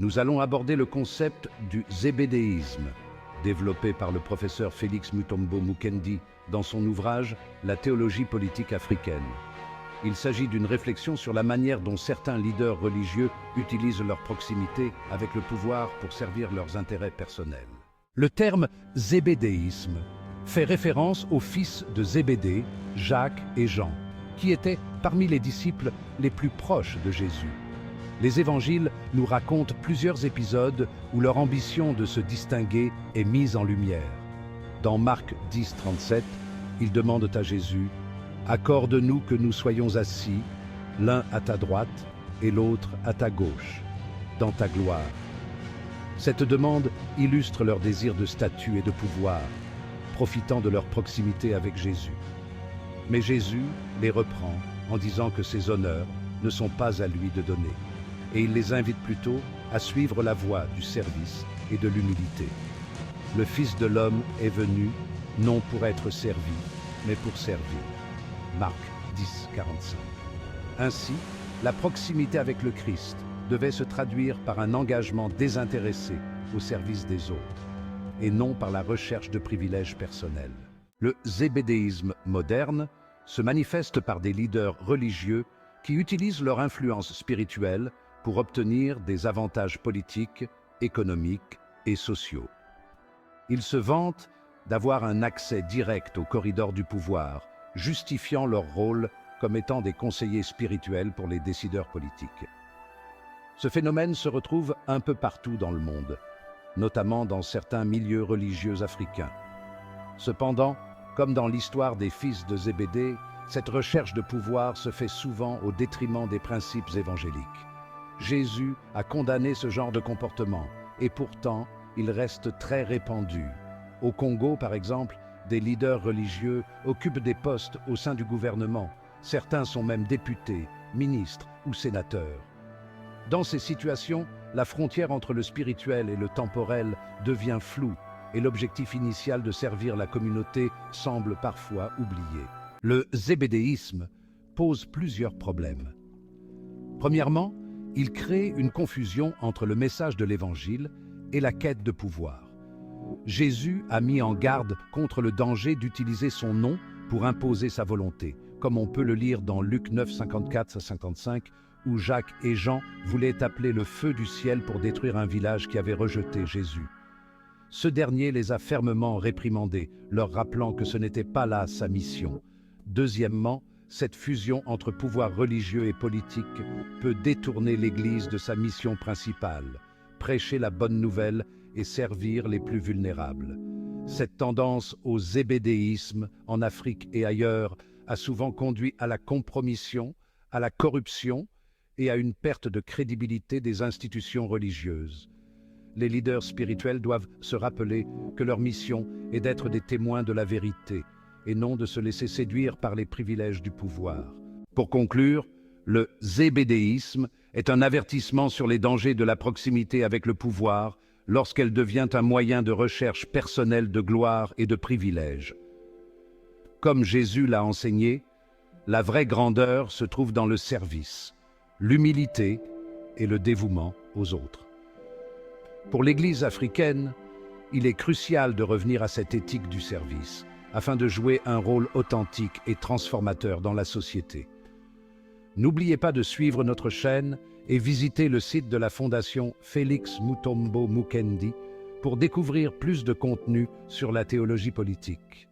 Nous allons aborder le concept du zébédéisme, développé par le professeur Félix Mutombo Mukendi dans son ouvrage « La théologie politique africaine ». Il s'agit d'une réflexion sur la manière dont certains leaders religieux utilisent leur proximité avec le pouvoir pour servir leurs intérêts personnels. Le terme zébédéisme fait référence aux fils de Zébédée, Jacques et Jean, qui étaient parmi les disciples les plus proches de Jésus. Les évangiles nous racontent plusieurs épisodes où leur ambition de se distinguer est mise en lumière. Dans Marc 10, 37, ils demandent à Jésus « Accorde-nous que nous soyons assis, l'un à ta droite et l'autre à ta gauche, dans ta gloire. » Cette demande illustre leur désir de statut et de pouvoir, profitant de leur proximité avec Jésus. Mais Jésus les reprend en disant que ces honneurs ne sont pas à lui de donner, et il les invite plutôt à suivre la voie du service et de l'humilité. Le Fils de l'homme est venu, non pour être servi, mais pour servir. Marc 10, 45. Ainsi, la proximité avec le Christ devait se traduire par un engagement désintéressé au service des autres, et non par la recherche de privilèges personnels. Le zébédéisme moderne se manifeste par des leaders religieux qui utilisent leur influence spirituelle pour obtenir des avantages politiques, économiques et sociaux. Ils se vantent d'avoir un accès direct aux corridors du pouvoir, justifiant leur rôle comme étant des conseillers spirituels pour les décideurs politiques. Ce phénomène se retrouve un peu partout dans le monde, notamment dans certains milieux religieux africains. Cependant, comme dans l'histoire des fils de Zébédée, cette recherche de pouvoir se fait souvent au détriment des principes évangéliques. Jésus a condamné ce genre de comportement, et pourtant, il reste très répandu. Au Congo, par exemple, des leaders religieux occupent des postes au sein du gouvernement. Certains sont même députés, ministres ou sénateurs. Dans ces situations, la frontière entre le spirituel et le temporel devient floue, et l'objectif initial de servir la communauté semble parfois oublié. Le zébédéisme pose plusieurs problèmes. Premièrement, il crée une confusion entre le message de l'Évangile et la quête de pouvoir. Jésus a mis en garde contre le danger d'utiliser son nom pour imposer sa volonté, comme on peut le lire dans Luc 9, 54-55, où Jacques et Jean voulaient appeler le feu du ciel pour détruire un village qui avait rejeté Jésus. Ce dernier les a fermement réprimandés, leur rappelant que ce n'était pas là sa mission. Deuxièmement, cette fusion entre pouvoir religieux et politique peut détourner l'Église de sa mission principale, prêcher la bonne nouvelle et servir les plus vulnérables. Cette tendance au zébédéisme en Afrique et ailleurs a souvent conduit à la compromission, à la corruption et à une perte de crédibilité des institutions religieuses. Les leaders spirituels doivent se rappeler que leur mission est d'être des témoins de la vérité et non de se laisser séduire par les privilèges du pouvoir. Pour conclure, le zébédéisme est un avertissement sur les dangers de la proximité avec le pouvoir lorsqu'elle devient un moyen de recherche personnelle de gloire et de privilèges. Comme Jésus l'a enseigné, la vraie grandeur se trouve dans le service, l'humilité et le dévouement aux autres. Pour l'Église africaine, il est crucial de revenir à cette éthique du service, afin de jouer un rôle authentique et transformateur dans la société. N'oubliez pas de suivre notre chaîne et visiter le site de la Fondation Félix Mutombo Mukendi pour découvrir plus de contenu sur la théologie politique.